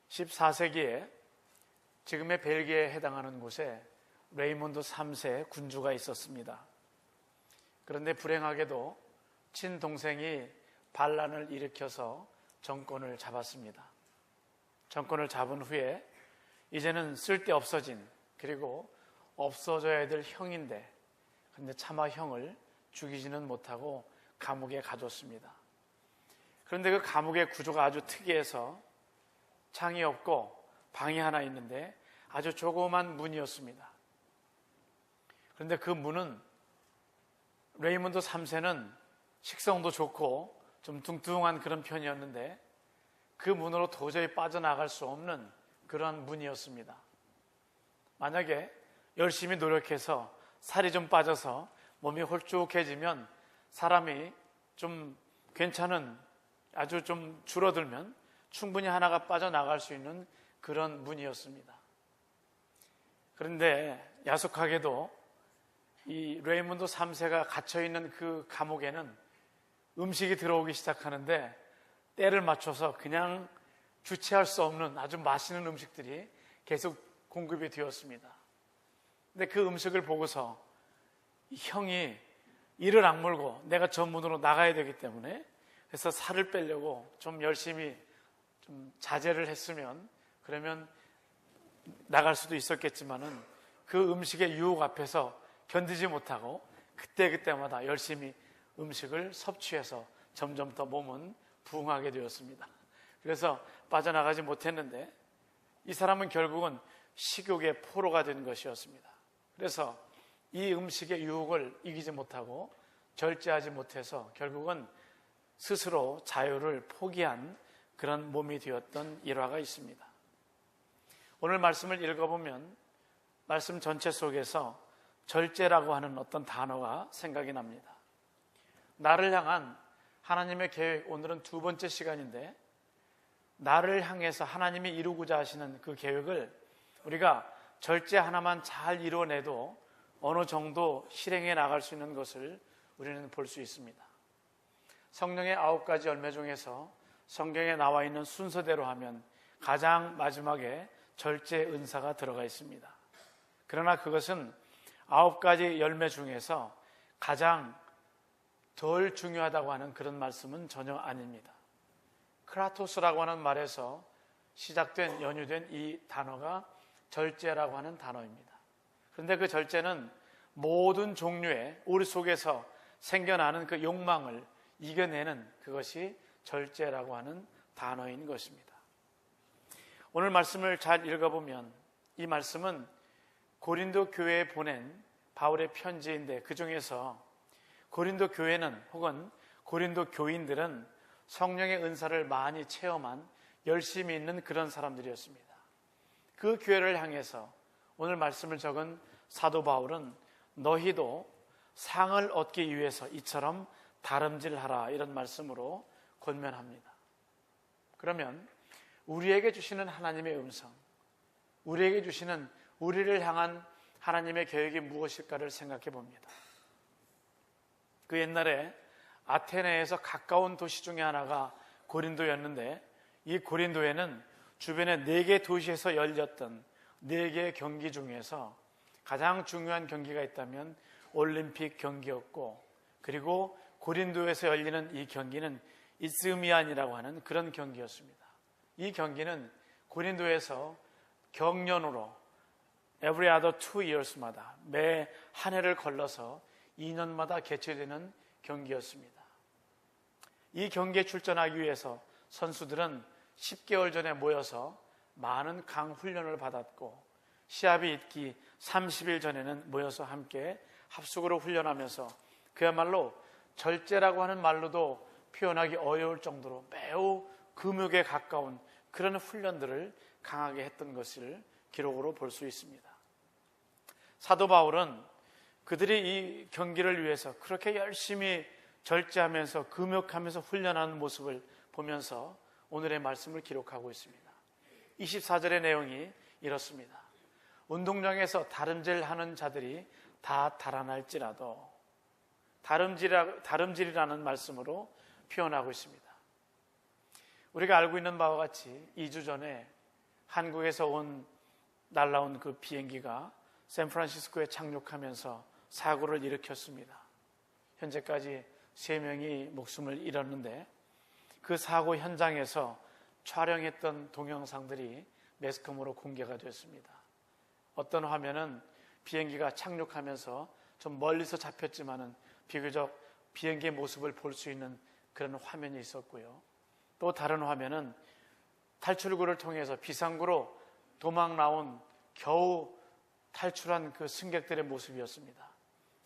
14세기에 지금의 벨기에에 해당하는 곳에 레이몬드 3세 군주가 있었습니다. 그런데 불행하게도 친동생이 반란을 일으켜서 정권을 잡았습니다. 정권을 잡은 후에 이제는 쓸데없어진, 그리고 없어져야 될 형인데, 근데 차마 형을 죽이지는 못하고 감옥에 가뒀습니다. 그런데 그 감옥의 구조가 아주 특이해서 창이 없고 방이 하나 있는데 아주 조그만 문이었습니다. 그런데 그 문은 레이몬드 3세는 식성도 좋고 좀 뚱뚱한 그런 편이었는데 그 문으로 도저히 빠져나갈 수 없는 그런 문이었습니다. 만약에 열심히 노력해서 살이 좀 빠져서 몸이 홀쭉해지면 사람이 좀 괜찮은, 아주 좀 줄어들면 충분히 하나가 빠져나갈 수 있는 그런 문이었습니다. 그런데 야속하게도 이 레이몬드 3세가 갇혀있는 그 감옥에는 음식이 들어오기 시작하는데 때를 맞춰서 그냥 주체할 수 없는 아주 맛있는 음식들이 계속 공급이 되었습니다. 근데 그 음식을 보고서 이 형이 이를 악물고 내가 저 문으로 나가야 되기 때문에 그래서 살을 빼려고 좀 열심히 좀 자제를 했으면 그러면 나갈 수도 있었겠지만은 그 음식의 유혹 앞에서 견디지 못하고 그때그때마다 열심히 음식을 섭취해서 점점 더 몸은 부응하게 되었습니다. 그래서 빠져나가지 못했는데 이 사람은 결국은 식욕의 포로가 된 것이었습니다. 그래서 이 음식의 유혹을 이기지 못하고 절제하지 못해서 결국은 스스로 자유를 포기한 그런 몸이 되었던 일화가 있습니다. 오늘 말씀을 읽어보면 말씀 전체 속에서 절제라고 하는 어떤 단어가 생각이 납니다. 나를 향한 하나님의 계획, 오늘은 두 번째 시간인데 나를 향해서 하나님이 이루고자 하시는 그 계획을 우리가 절제 하나만 잘 이뤄내도 어느 정도 실행해 나갈 수 있는 것을 우리는 볼 수 있습니다. 성령의 9가지 열매 중에서 성경에 나와 있는 순서대로 하면 가장 마지막에 절제 은사가 들어가 있습니다. 그러나 그것은 9가지 열매 중에서 가장 덜 중요하다고 하는 그런 말씀은 전혀 아닙니다. 크라토스라고 하는 말에서 시작된, 연유된 이 단어가 절제라고 하는 단어입니다. 그런데 그 절제는 모든 종류의 우리 속에서 생겨나는 그 욕망을 이겨내는 그것이 절제라고 하는 단어인 것입니다. 오늘 말씀을 잘 읽어보면 이 말씀은 고린도 교회에 보낸 바울의 편지인데 그 중에서 고린도 교회는 혹은 고린도 교인들은 성령의 은사를 많이 체험한 열심히 있는 그런 사람들이었습니다. 그 교회를 향해서 오늘 말씀을 적은 사도 바울은 너희도 상을 얻기 위해서 이처럼 다름질하라 이런 말씀으로 권면합니다. 그러면 우리에게 주시는 하나님의 음성, 우리에게 주시는 우리를 향한 하나님의 계획이 무엇일까를 생각해 봅니다. 그 옛날에 아테네에서 가까운 도시 중에 하나가 고린도였는데 이 고린도에는 주변에 4개 도시에서 열렸던 4개의 경기 중에서 가장 중요한 경기가 있다면 올림픽 경기였고, 그리고 고린도에서 열리는 이 경기는 이스미안이라고 하는 그런 경기였습니다. 이 경기는 고린도에서 경년으로 every other 2 years마다 매 한 해를 걸러서 2년마다 개최되는 경기였습니다. 이 경기에 출전하기 위해서 선수들은 10개월 전에 모여서 많은 강 훈련을 받았고 시합이 있기 30일 전에는 모여서 함께 합숙으로 훈련하면서 그야말로 절제라고 하는 말로도 표현하기 어려울 정도로 매우 금욕에 가까운 그런 훈련들을 강하게 했던 것을 기록으로 볼 수 있습니다. 사도 바울은 그들이 이 경기를 위해서 그렇게 열심히 절제하면서 금욕하면서 훈련하는 모습을 보면서 오늘의 말씀을 기록하고 있습니다. 24절의 내용이 이렇습니다. 운동장에서 다름질하는 자들이 다 달아날지라도, 다름질이라는 말씀으로 표현하고 있습니다. 우리가 알고 있는 바와 같이 2주 전에 한국에서 날라온 그 비행기가 샌프란시스코에 착륙하면서 사고를 일으켰습니다. 현재까지 3명이 목숨을 잃었는데 그 사고 현장에서 촬영했던 동영상들이 매스컴으로 공개가 됐습니다. 어떤 화면은 비행기가 착륙하면서 좀 멀리서 잡혔지만은 비교적 비행기의 모습을 볼 수 있는 그런 화면이 있었고요. 또 다른 화면은 탈출구를 통해서 비상구로 도망 나온 겨우 탈출한 그 승객들의 모습이었습니다.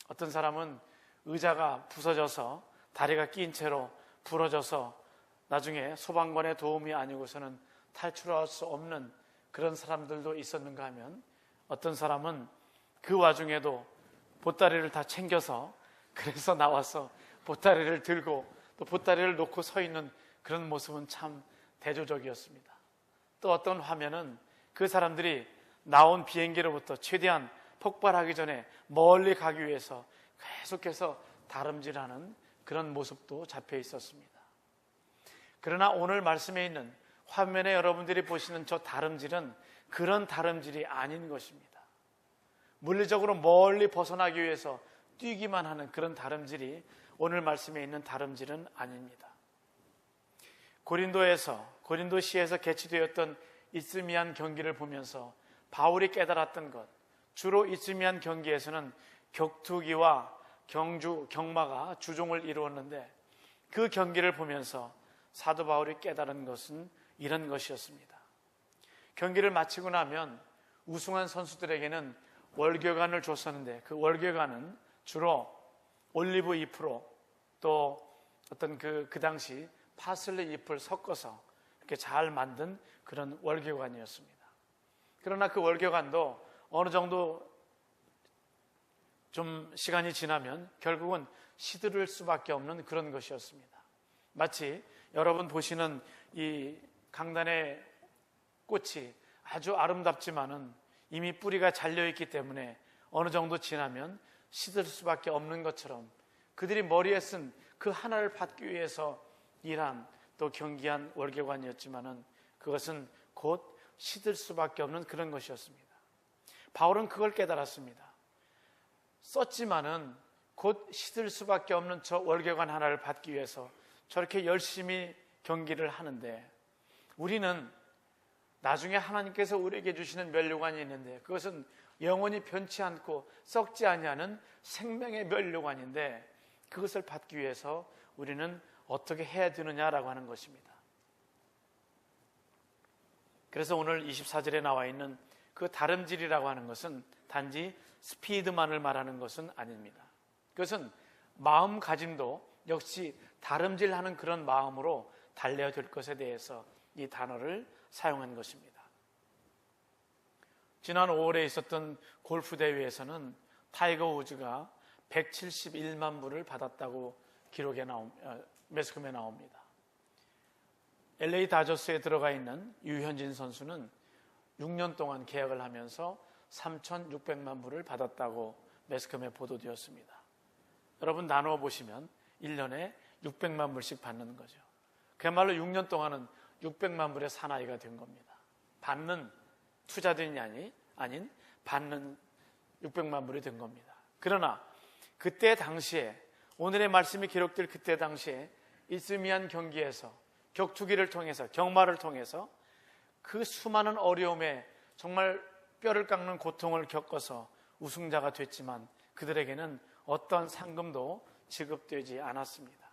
어떤 사람은 의자가 부서져서 다리가 낀 채로 부러져서 나중에 소방관의 도움이 아니고서는 탈출할 수 없는 그런 사람들도 있었는가 하면 어떤 사람은 그 와중에도 보따리를 다 챙겨서 그래서 나와서 보따리를 들고 또 보따리를 놓고 서 있는 그런 모습은 참 대조적이었습니다. 또 어떤 화면은 그 사람들이 나온 비행기로부터 최대한 폭발하기 전에 멀리 가기 위해서 계속해서 다름질하는 그런 모습도 잡혀 있었습니다. 그러나 오늘 말씀에 있는 화면에 여러분들이 보시는 저 다름질은 그런 다름질이 아닌 것입니다. 물리적으로 멀리 벗어나기 위해서 뛰기만 하는 그런 다름질이 오늘 말씀에 있는 다름질은 아닙니다. 고린도시에서 개최되었던 이스미안 경기를 보면서 바울이 깨달았던 것, 주로 이스미안 경기에서는 격투기와 경마가 주종을 이루었는데 그 경기를 보면서 사도 바울이 깨달은 것은 이런 것이었습니다. 경기를 마치고 나면 우승한 선수들에게는 월계관을 줬었는데 그 월계관은 주로 올리브 잎으로 또 어떤 그 당시 파슬리 잎을 섞어서 이렇게 잘 만든 그런 월계관이었습니다. 그러나 그 월계관도 어느 정도 좀 시간이 지나면 결국은 시들을 수밖에 없는 그런 것이었습니다. 마치 여러분 보시는 이 강단의 꽃이 아주 아름답지만은 이미 뿌리가 잘려있기 때문에 어느 정도 지나면 시들 수밖에 없는 것처럼 그들이 머리에 쓴 그 하나를 받기 위해서 일한 또 경기한 월계관이었지만은 그것은 곧 시들 수밖에 없는 그런 것이었습니다. 바울은 그걸 깨달았습니다. 썼지만은 곧 시들 수밖에 없는 저 월계관 하나를 받기 위해서 저렇게 열심히 경기를 하는데 우리는 나중에 하나님께서 우리에게 주시는 면류관이 있는데 그것은 영원히 변치 않고 썩지 아니하는 생명의 면류관인데 그것을 받기 위해서 우리는 어떻게 해야 되느냐라고 하는 것입니다. 그래서 오늘 24절에 나와 있는 그 다름질이라고 하는 것은 단지 스피드만을 말하는 것은 아닙니다. 그것은 마음가짐도 역시 다름질하는 그런 마음으로 달려야 될 것에 대해서 이 단어를 사용한 것입니다. 지난 5월에 있었던 골프 대회에서는 타이거 우즈가 171만 불을 받았다고 매스컴에 나옵니다. LA 다저스에 들어가 있는 유현진 선수는 6년 동안 계약을 하면서 3,600만 불을 받았다고 매스컴에 보도되었습니다. 여러분 나누어 보시면 1년에 600만 불씩 받는 거죠. 그야말로 6년 동안은 600만 불의 사나이가 된 겁니다. 받는 투자된이 아닌 받는 600만 불이 된 겁니다. 그러나 그때 당시에 오늘의 말씀이 기록될 그때 당시에 이스미안 경기에서 격투기를 통해서 경마를 통해서 그 수많은 어려움에 정말 뼈를 깎는 고통을 겪어서 우승자가 됐지만 그들에게는 어떤 상금도 지급되지 않았습니다.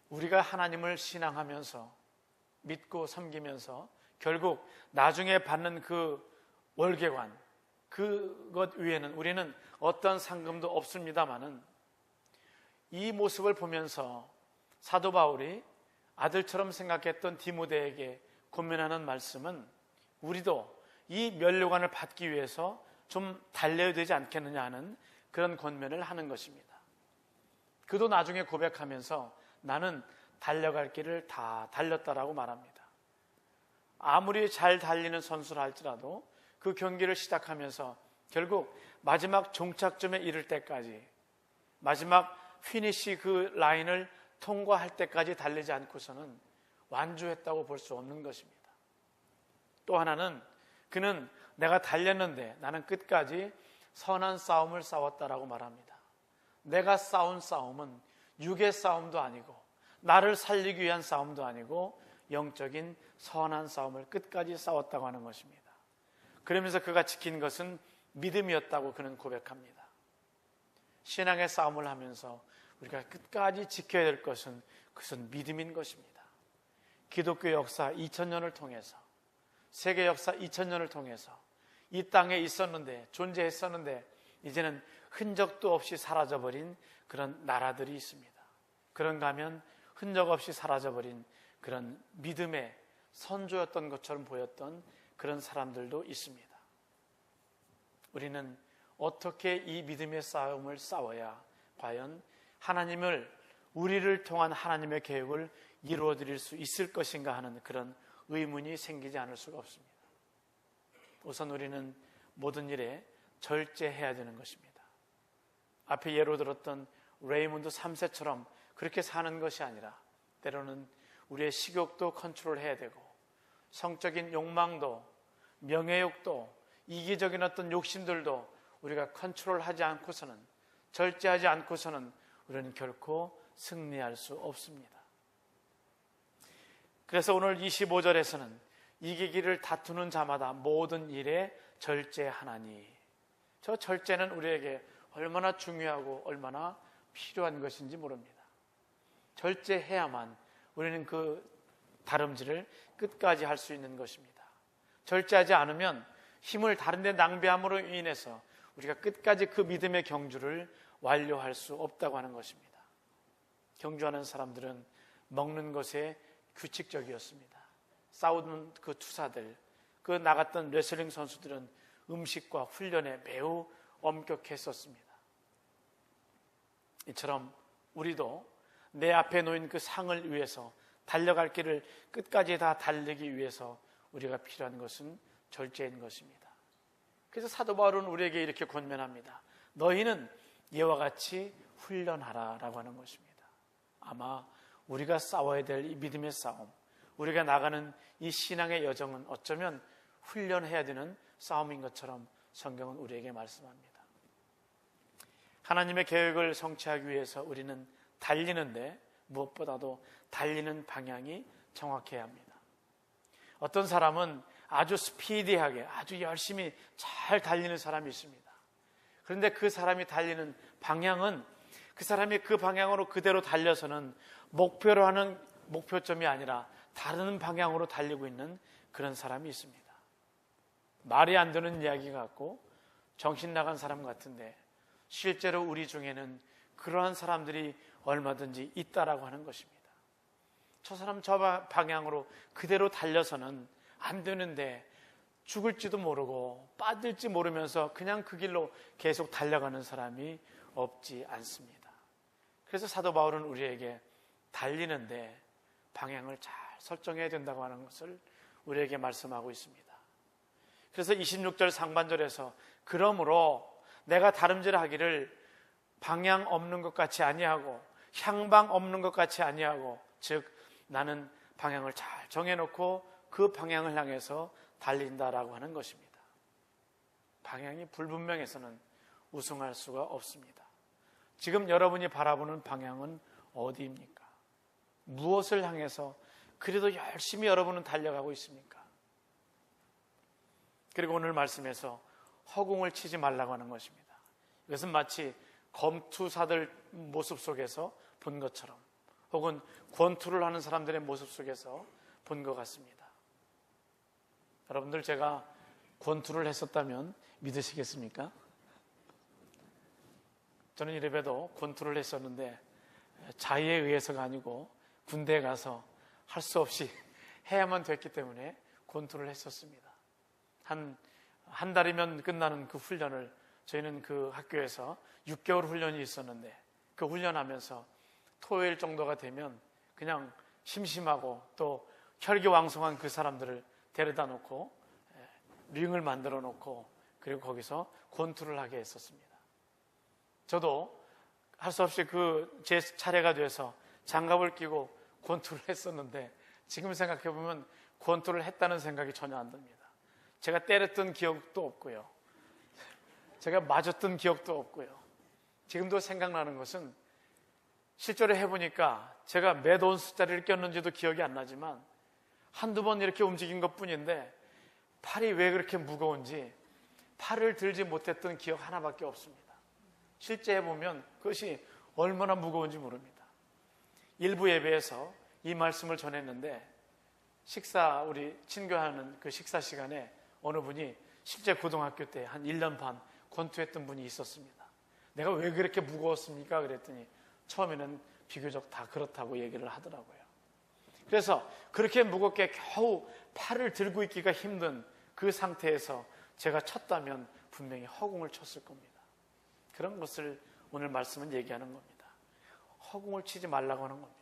우리가 하나님을 신앙하면서 믿고 섬기면서 결국 나중에 받는 그 월계관 그것 위에는 우리는 어떤 상금도 없습니다마는 이 모습을 보면서 사도 바울이 아들처럼 생각했던 디모데에게 권면하는 말씀은 우리도 이 면류관을 받기 위해서 좀 달려야 되지 않겠느냐 하는 그런 권면을 하는 것입니다. 그도 나중에 고백하면서 나는 달려갈 길을 다 달렸다라고 말합니다. 아무리 잘 달리는 선수라 할지라도 그 경기를 시작하면서 결국 마지막 종착점에 이를 때까지 마지막 피니시 그 라인을 통과할 때까지 달리지 않고서는 완주했다고 볼 수 없는 것입니다. 또 하나는 그는 내가 달렸는데 나는 끝까지 선한 싸움을 싸웠다라고 말합니다. 내가 싸운 싸움은 육의 싸움도 아니고 나를 살리기 위한 싸움도 아니고 영적인 선한 싸움을 끝까지 싸웠다고 하는 것입니다. 그러면서 그가 지킨 것은 믿음이었다고 그는 고백합니다. 신앙의 싸움을 하면서 우리가 끝까지 지켜야 될 것은 그것은 믿음인 것입니다. 기독교 역사 2000년을 통해서, 세계 역사 2000년을 통해서 이 땅에 있었는데, 존재했었는데 이제는 흔적도 없이 사라져버린 그런 나라들이 있습니다. 그런가 하면 흔적 없이 사라져버린 그런 믿음의 선조였던 것처럼 보였던 그런 사람들도 있습니다. 우리는 어떻게 이 믿음의 싸움을 싸워야 과연 우리를 통한 하나님의 계획을 이루어 드릴 수 있을 것인가 하는 그런 의문이 생기지 않을 수가 없습니다. 우선 우리는 모든 일에 절제해야 되는 것입니다. 앞에 예로 들었던 레이몬드 3세처럼 그렇게 사는 것이 아니라 때로는 우리의 식욕도 컨트롤해야 되고 성적인 욕망도, 명예욕도, 이기적인 어떤 욕심들도 우리가 컨트롤하지 않고서는, 절제하지 않고서는 우리는 결코 승리할 수 없습니다. 그래서 오늘 25절에서는 이기기를 다투는 자마다 모든 일에 절제하나니, 저 절제는 우리에게 얼마나 중요하고 얼마나 필요한 것인지 모릅니다. 절제해야만 우리는 그 다름질을 끝까지 할 수 있는 것입니다. 절제하지 않으면 힘을 다른 데 낭비함으로 인해서 우리가 끝까지 그 믿음의 경주를 완료할 수 없다고 하는 것입니다. 경주하는 사람들은 먹는 것에 규칙적이었습니다. 싸우는 그 투사들, 그 나갔던 레슬링 선수들은 음식과 훈련에 매우 엄격했었습니다. 이처럼 우리도 내 앞에 놓인 그 상을 위해서 달려갈 길을 끝까지 다 달리기 위해서 우리가 필요한 것은 절제인 것입니다. 그래서 사도 바울은 우리에게 이렇게 권면합니다. 너희는 이와 같이 훈련하라 라고 하는 것입니다. 아마 우리가 싸워야 될 이 믿음의 싸움, 우리가 나가는 이 신앙의 여정은 어쩌면 훈련해야 되는 싸움인 것처럼 성경은 우리에게 말씀합니다. 하나님의 계획을 성취하기 위해서 우리는 달리는데 무엇보다도 달리는 방향이 정확해야 합니다. 어떤 사람은 아주 스피디하게 아주 열심히 잘 달리는 사람이 있습니다. 그런데 그 사람이 달리는 방향은 그 사람이 그 방향으로 그대로 달려서는 목표로 하는 목표점이 아니라 다른 방향으로 달리고 있는 그런 사람이 있습니다. 말이 안 되는 이야기 같고 정신 나간 사람 같은데 실제로 우리 중에는 그러한 사람들이 얼마든지 있다라고 하는 것입니다. 저 사람 저 방향으로 그대로 달려서는 안 되는데 죽을지도 모르고 빠질지 모르면서 그냥 그 길로 계속 달려가는 사람이 없지 않습니다. 그래서 사도 바울은 우리에게 달리는데 방향을 잘 설정해야 된다고 하는 것을 우리에게 말씀하고 있습니다. 그래서 26절 상반절에서 그러므로 내가 다름질하기를 방향 없는 것 같이 아니하고 향방 없는 것 같이 아니하고, 즉 나는 방향을 잘 정해놓고 그 방향을 향해서 달린다라고 하는 것입니다. 방향이 불분명해서는 우승할 수가 없습니다. 지금 여러분이 바라보는 방향은 어디입니까? 무엇을 향해서 그래도 열심히 여러분은 달려가고 있습니까? 그리고 오늘 말씀에서 허공을 치지 말라고 하는 것입니다. 이것은 마치 검투사들 모습 속에서 본 것처럼, 혹은 권투를 하는 사람들의 모습 속에서 본 것 같습니다. 여러분들, 제가 권투를 했었다면 믿으시겠습니까? 저는 이래봬도 권투를 했었는데 자의에 의해서가 아니고 군대에 가서 할 수 없이 해야만 됐기 때문에 권투를 했었습니다. 한 달이면 끝나는 그 훈련을 저희는 그 학교에서 6개월 훈련이 있었는데 그 훈련하면서 토요일 정도가 되면 그냥 심심하고 또 혈기왕성한 그 사람들을 데려다 놓고 링을 만들어 놓고 그리고 거기서 권투를 하게 했었습니다. 저도 할 수 없이 제 차례가 돼서 장갑을 끼고 권투를 했었는데 지금 생각해보면 권투를 했다는 생각이 전혀 안 듭니다. 제가 때렸던 기억도 없고요. 제가 맞았던 기억도 없고요. 지금도 생각나는 것은 실제로 해보니까 제가 몇 온스짜리를 꼈는지도 기억이 안 나지만 한두 번 이렇게 움직인 것뿐인데 팔이 왜 그렇게 무거운지 팔을 들지 못했던 기억 하나밖에 없습니다. 실제 해보면 그것이 얼마나 무거운지 모릅니다. 일부 예배에서 이 말씀을 전했는데 우리 친교하는 그 식사 시간에 어느 분이 실제 고등학교 때 한 1년 반 권투했던 분이 있었습니다. 내가 왜 그렇게 무거웠습니까? 그랬더니 처음에는 비교적 다 그렇다고 얘기를 하더라고요. 그래서 그렇게 무겁게 겨우 팔을 들고 있기가 힘든 그 상태에서 제가 쳤다면 분명히 허공을 쳤을 겁니다. 그런 것을 오늘 말씀은 얘기하는 겁니다. 허공을 치지 말라고 하는 겁니다.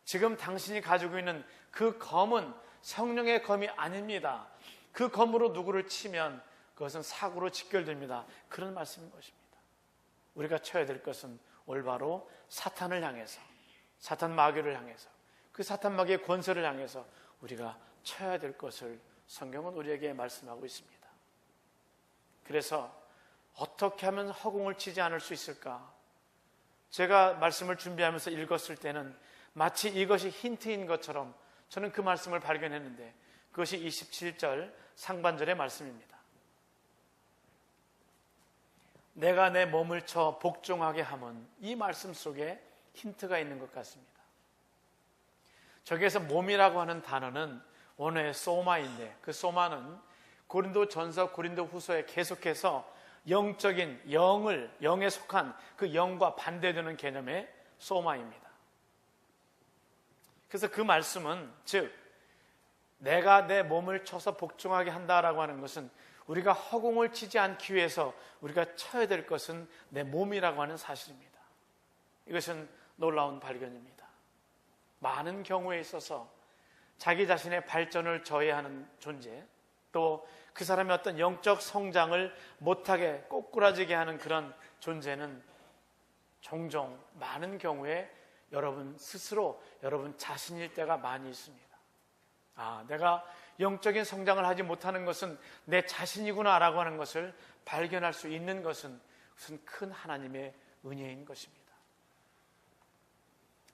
지금 당신이 가지고 있는 그 검은 성령의 검이 아닙니다. 그 검으로 누구를 치면 그것은 사고로 직결됩니다. 그런 말씀인 것입니다. 우리가 쳐야 될 것은 올바로 사탄을 향해서, 사탄 마귀를 향해서, 그 사탄 마귀의 권세를 향해서 우리가 쳐야 될 것을 성경은 우리에게 말씀하고 있습니다. 그래서 어떻게 하면 허공을 치지 않을 수 있을까? 제가 말씀을 준비하면서 읽었을 때는 마치 이것이 힌트인 것처럼 저는 그 말씀을 발견했는데 그것이 27절 상반절의 말씀입니다. 내가 내 몸을 쳐 복종하게 함은, 이 말씀 속에 힌트가 있는 것 같습니다. 저기에서 몸이라고 하는 단어는 원어의 소마인데 그 소마는 고린도전서 고린도후서에 계속해서 영적인 영에 속한 그 영과 반대되는 개념의 소마입니다. 그래서 그 말씀은 즉 내가 내 몸을 쳐서 복종하게 한다라고 하는 것은 우리가 허공을 치지 않기 위해서 우리가 쳐야 될 것은 내 몸이라고 하는 사실입니다. 이것은 놀라운 발견입니다. 많은 경우에 있어서 자기 자신의 발전을 저해하는 존재, 또 그 사람의 어떤 영적 성장을 못하게 꼬꾸라지게 하는 그런 존재는 종종 많은 경우에 여러분 스스로 여러분 자신일 때가 많이 있습니다. 내가 영적인 성장을 하지 못하는 것은 내 자신이구나 라고 하는 것을 발견할 수 있는 것은 큰 하나님의 은혜인 것입니다.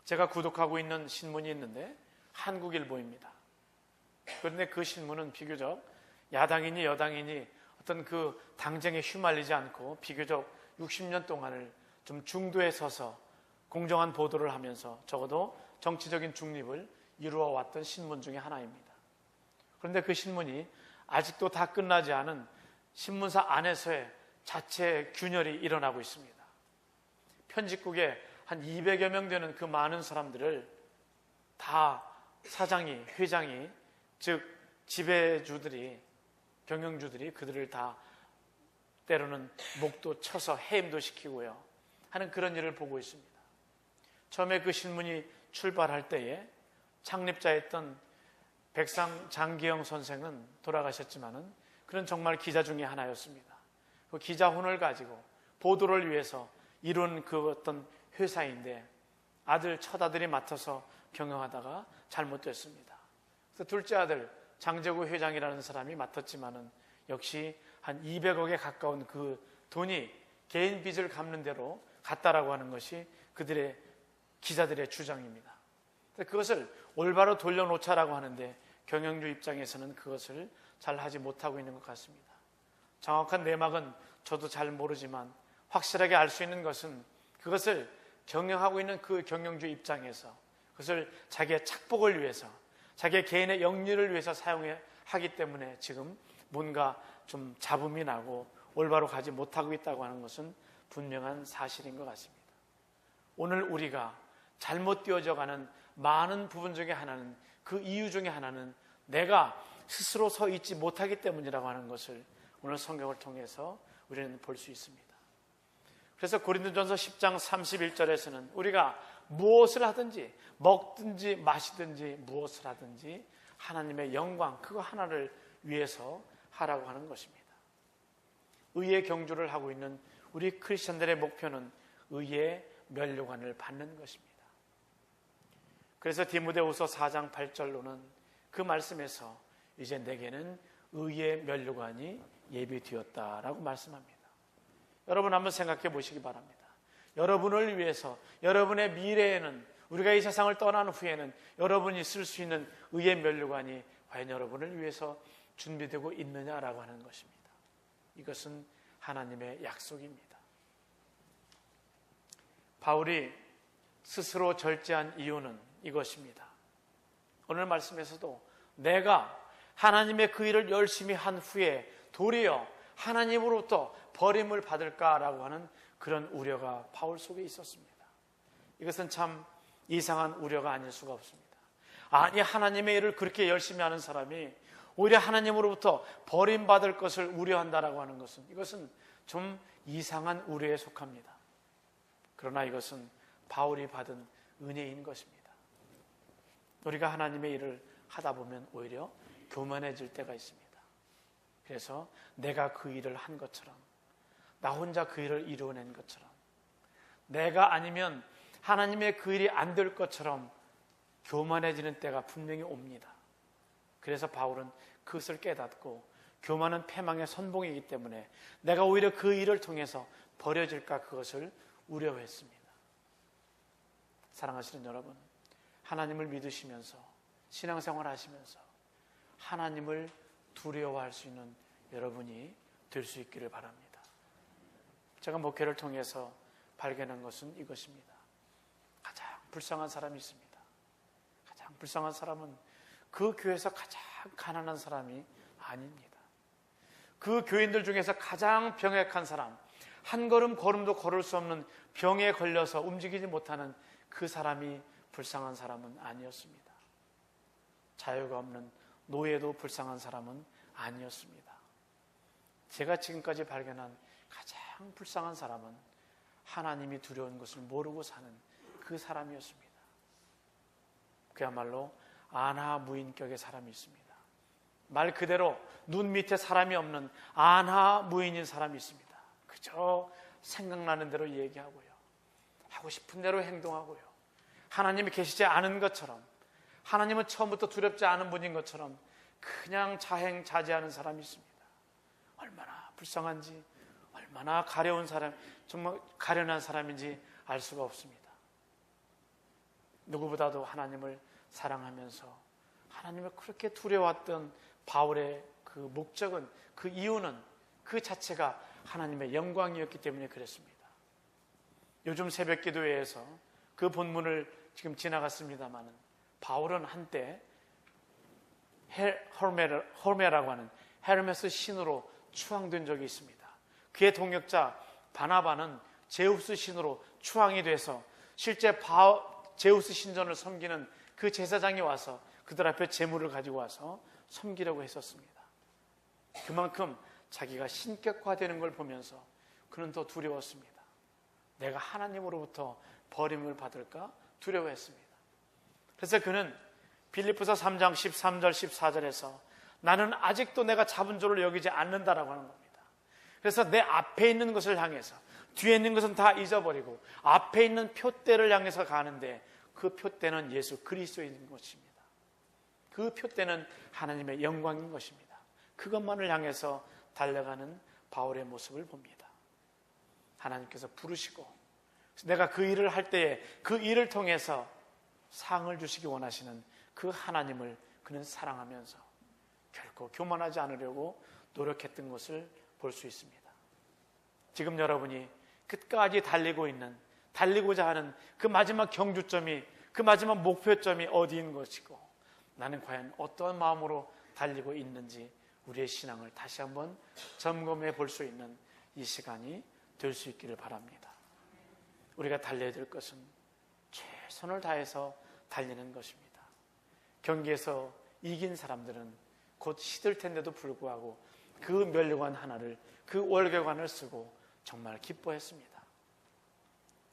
제가 구독하고 있는 신문이 있는데 한국일보입니다. 그런데 그 신문은 비교적 야당이니 여당이니 어떤 그 당쟁에 휘말리지 않고 비교적 60년 동안을 좀 중도에 서서 공정한 보도를 하면서 적어도 정치적인 중립을 이루어 왔던 신문 중에 하나입니다. 그런데 그 신문이 아직도 다 끝나지 않은 신문사 안에서의 자체 균열이 일어나고 있습니다. 편집국에 한 200여 명 되는 그 많은 사람들을 다 사장이, 회장이, 즉 지배주들이, 경영주들이 그들을 다 때로는 목도 쳐서 해임도 시키고요 하는 그런 일을 보고 있습니다. 처음에 그 신문이 출발할 때에 창립자였던 백상 장기영 선생은 돌아가셨지만은 그는 정말 기자 중에 하나였습니다. 그 기자혼을 가지고 보도를 위해서 이룬 그 어떤 회사인데 아들, 첫아들이 맡아서 경영하다가 잘못됐습니다. 그래서 둘째 아들 장재구 회장이라는 사람이 맡았지만은 역시 한 200억에 가까운 그 돈이 개인 빚을 갚는 대로 갔다라고 하는 것이 그들의 기자들의 주장입니다. 그것을 올바로 돌려놓자라고 하는데 경영주 입장에서는 그것을 잘 하지 못하고 있는 것 같습니다. 정확한 내막은 저도 잘 모르지만 확실하게 알 수 있는 것은 그것을 경영하고 있는 그 경영주 입장에서 그것을 자기의 착복을 위해서, 자기의 개인의 영리를 위해서 사용하기 때문에 지금 뭔가 좀 잡음이 나고 올바로 가지 못하고 있다고 하는 것은 분명한 사실인 것 같습니다. 오늘 우리가 잘못 뛰어져가는 많은 부분 중에 하나는, 그 이유 중에 하나는 내가 스스로 서 있지 못하기 때문이라고 하는 것을 오늘 성경을 통해서 우리는 볼 수 있습니다. 그래서 고린도전서 10장 31절에서는 우리가 무엇을 하든지 먹든지 마시든지 무엇을 하든지 하나님의 영광 그거 하나를 위해서 하라고 하는 것입니다. 의의 경주를 하고 있는 우리 크리스천들의 목표는 의의 면류관을 받는 것입니다. 그래서 디모데후서 4장 8절로는 그 말씀에서 이제 내게는 의의 면류관이 예비되었다라고 말씀합니다. 여러분 한번 생각해 보시기 바랍니다. 여러분을 위해서, 여러분의 미래에는, 우리가 이 세상을 떠난 후에는 여러분이 쓸 수 있는 의의 면류관이 과연 여러분을 위해서 준비되고 있느냐라고 하는 것입니다. 이것은 하나님의 약속입니다. 바울이 스스로 절제한 이유는 이것입니다. 오늘 말씀에서도 내가 하나님의 그 일을 열심히 한 후에 도리어 하나님으로부터 버림을 받을까라고 하는 그런 우려가 바울 속에 있었습니다. 이것은 참 이상한 우려가 아닐 수가 없습니다. 아니, 하나님의 일을 그렇게 열심히 하는 사람이 오히려 하나님으로부터 버림받을 것을 우려한다라고 하는 것은, 이것은 좀 이상한 우려에 속합니다. 그러나 이것은 바울이 받은 은혜인 것입니다. 우리가 하나님의 일을 하다 보면 오히려 교만해질 때가 있습니다. 그래서 내가 그 일을 한 것처럼, 나 혼자 그 일을 이루어낸 것처럼, 내가 아니면 하나님의 그 일이 안 될 것처럼 교만해지는 때가 분명히 옵니다. 그래서 바울은 그것을 깨닫고, 교만은 패망의 선봉이기 때문에 내가 오히려 그 일을 통해서 버려질까 그것을 우려했습니다. 사랑하시는 여러분, 하나님을 믿으시면서 신앙생활 하시면서 하나님을 두려워할 수 있는 여러분이 될 수 있기를 바랍니다. 제가 목회를 통해서 발견한 것은 이것입니다. 가장 불쌍한 사람이 있습니다. 가장 불쌍한 사람은 그 교회에서 가장 가난한 사람이 아닙니다. 그 교인들 중에서 가장 병약한 사람, 한 걸음 걸음도 걸을 수 없는 병에 걸려서 움직이지 못하는 그 사람이 불쌍한 사람은 아니었습니다. 자유가 없는 노예도 불쌍한 사람은 아니었습니다. 제가 지금까지 발견한 가장 불쌍한 사람은 하나님이 두려운 것을 모르고 사는 그 사람이었습니다. 그야말로 안하무인격의 사람이 있습니다. 말 그대로 눈 밑에 사람이 없는 안하무인인 사람이 있습니다. 그저 생각나는 대로 얘기하고요, 하고 싶은 대로 행동하고요, 하나님이 계시지 않은 것처럼, 하나님은 처음부터 두렵지 않은 분인 것처럼 그냥 자행자제하는 사람이 있습니다. 얼마나 불쌍한지, 얼마나 가려운 사람, 정말 가련한 사람인지 알 수가 없습니다. 누구보다도 하나님을 사랑하면서 하나님을 그렇게 두려워했던 바울의 그 목적은, 그 이유는 그 자체가 하나님의 영광이었기 때문에 그랬습니다. 요즘 새벽 기도회에서 그 본문을 지금 지나갔습니다마는 바울은 한때 헐메라고 하는 헤르메스 신으로 추앙된 적이 있습니다. 그의 동역자 바나바는 제우스 신으로 추앙이 돼서 실제 제우스 신전을 섬기는 그 제사장이 와서 그들 앞에 제물을 가지고 와서 섬기려고 했었습니다. 그만큼 자기가 신격화되는 걸 보면서 그는 더 두려웠습니다. 내가 하나님으로부터 버림을 받을까 두려워했습니다. 그래서 그는 빌립보서 3장 13절 14절에서 나는 아직도 내가 잡은 줄을 여기지 않는다라고 하는 겁니다. 그래서 내 앞에 있는 것을 향해서, 뒤에 있는 것은 다 잊어버리고 앞에 있는 표대를 향해서 가는데, 그 표대는 예수 그리스도인 것입니다. 그 표대는 하나님의 영광인 것입니다. 그것만을 향해서 달려가는 바울의 모습을 봅니다. 하나님께서 부르시고 내가 그 일을 할 때에 그 일을 통해서 상을 주시기 원하시는 그 하나님을 그는 사랑하면서 결코 교만하지 않으려고 노력했던 것을 볼 수 있습니다. 지금 여러분이 끝까지 달리고자 하는 그 마지막 경주점이, 그 마지막 목표점이 어디인 것이고, 나는 과연 어떤 마음으로 달리고 있는지 우리의 신앙을 다시 한번 점검해 볼 수 있는 이 시간이 될 수 있기를 바랍니다. 우리가 달려야 될 것은 최선을 다해서 달리는 것입니다. 경기에서 이긴 사람들은 곧 시들 텐데도 불구하고 그 면류관 하나를, 그 월계관을 쓰고 정말 기뻐했습니다.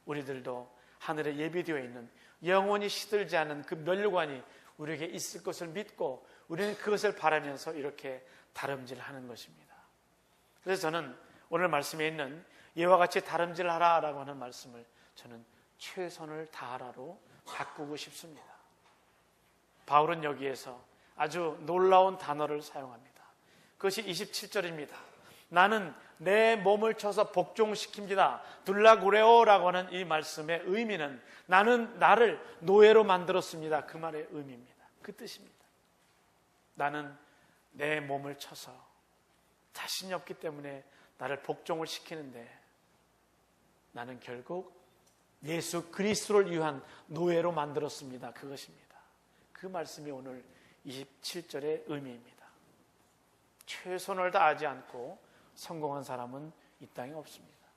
우리들도 하늘에 예비되어 있는 영원히 시들지 않은 그 면류관이 우리에게 있을 것을 믿고 우리는 그것을 바라면서 이렇게 다름질하는 것입니다. 그래서 저는 오늘 말씀에 있는 이와 같이 다름질하라라고 하는 말씀을 저는 최선을 다하라로 바꾸고 싶습니다. 바울은 여기에서 아주 놀라운 단어를 사용합니다. 그것이 27절입니다. 나는 내 몸을 쳐서 복종시킵니다. 둘라구레오라고 하는 이 말씀의 의미는 나는 나를 노예로 만들었습니다. 그 말의 의미입니다. 그 뜻입니다. 나는 내 몸을 쳐서 자신이 없기 때문에 나를 복종을 시키는데 나는 결국 예수 그리스도를 위한 노예로 만들었습니다. 그것입니다. 그 말씀이 오늘 27절의 의미입니다. 최선을 다하지 않고 성공한 사람은 이 땅에 없습니다.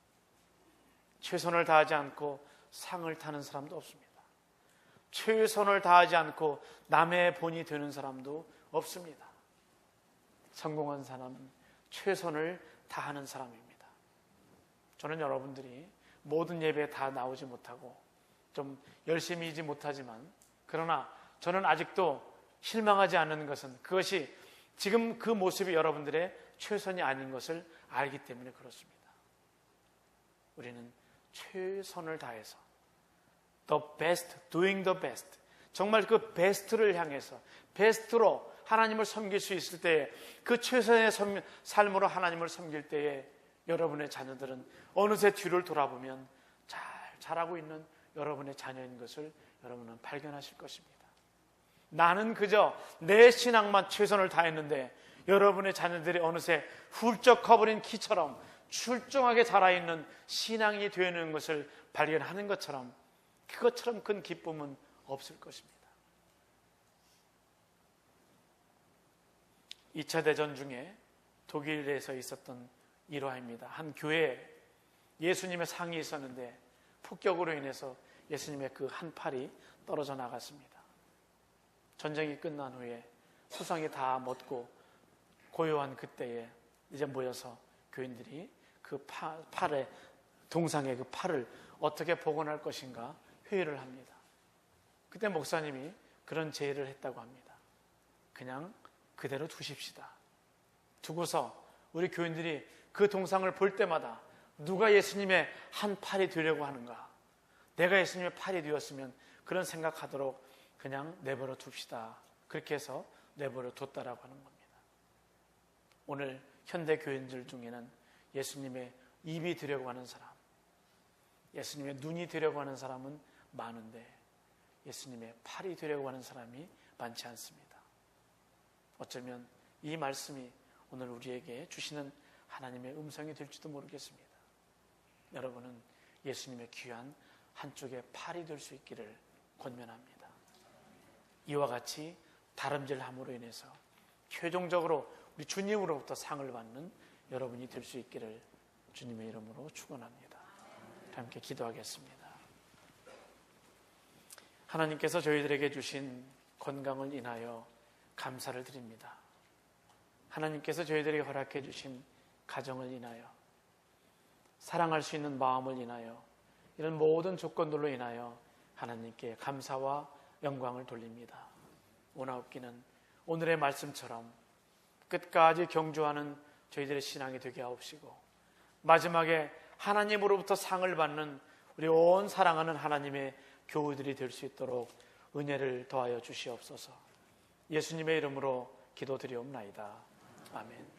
최선을 다하지 않고 상을 타는 사람도 없습니다. 최선을 다하지 않고 남의 본이 되는 사람도 없습니다. 성공한 사람은 최선을 다하는 사람입니다. 저는 여러분들이 모든 예배에 다 나오지 못하고 좀 열심히이지 못하지만 그러나 저는 아직도 실망하지 않는 것은 그것이 지금 그 모습이 여러분들의 최선이 아닌 것을 알기 때문에 그렇습니다. 우리는 최선을 다해서 the best, doing the best, 정말 그 베스트를 향해서 베스트로 하나님을 섬길 수 있을 때에 그 최선의 삶으로 하나님을 섬길 때에 여러분의 자녀들은 어느새 뒤를 돌아보면 잘 자라고 있는 여러분의 자녀인 것을 여러분은 발견하실 것입니다. 나는 그저 내 신앙만 최선을 다했는데 여러분의 자녀들이 어느새 훌쩍 커버린 키처럼 출중하게 자라있는 신앙이 되는 것을 발견하는 것처럼 그것처럼 큰 기쁨은 없을 것입니다. 2차 대전 중에 독일에서 있었던 일화입니다. 한 교회에 예수님의 상이 있었는데 폭격으로 인해서 예수님의 그 한 팔이 떨어져 나갔습니다. 전쟁이 끝난 후에 수상이 다 멎고 고요한 그때에 이제 모여서 교인들이 그 팔에 동상의 그 팔을 어떻게 복원할 것인가 회의를 합니다. 그때 목사님이 그런 제의를 했다고 합니다. 그냥 그대로 두십시다. 두고서 우리 교인들이 그 동상을 볼 때마다 누가 예수님의 한 팔이 되려고 하는가, 내가 예수님의 팔이 되었으면 그런 생각하도록 그냥 내버려 둡시다. 그렇게 해서 내버려 뒀다라고 하는 겁니다. 오늘 현대 교인들 중에는 예수님의 입이 되려고 하는 사람, 예수님의 눈이 되려고 하는 사람은 많은데 예수님의 팔이 되려고 하는 사람이 많지 않습니다. 어쩌면 이 말씀이 오늘 우리에게 주시는 하나님의 음성이 될지도 모르겠습니다. 여러분은 예수님의 귀한 한쪽의 팔이 될 수 있기를 권면합니다. 이와 같이 다름질함으로 인해서 최종적으로 우리 주님으로부터 상을 받는 여러분이 될 수 있기를 주님의 이름으로 축원합니다. 함께 기도하겠습니다. 하나님께서 저희들에게 주신 건강을 인하여 감사를 드립니다. 하나님께서 저희들에게 허락해 주신 가정을 인하여, 사랑할 수 있는 마음을 인하여, 이런 모든 조건들로 인하여 하나님께 감사와 영광을 돌립니다. 오나옵기는 오늘의 말씀처럼 끝까지 경주하는 저희들의 신앙이 되게 하옵시고 마지막에 하나님으로부터 상을 받는 우리 온 사랑하는 하나님의 교우들이 될 수 있도록 은혜를 더하여 주시옵소서. 예수님의 이름으로 기도드리옵나이다. 아멘.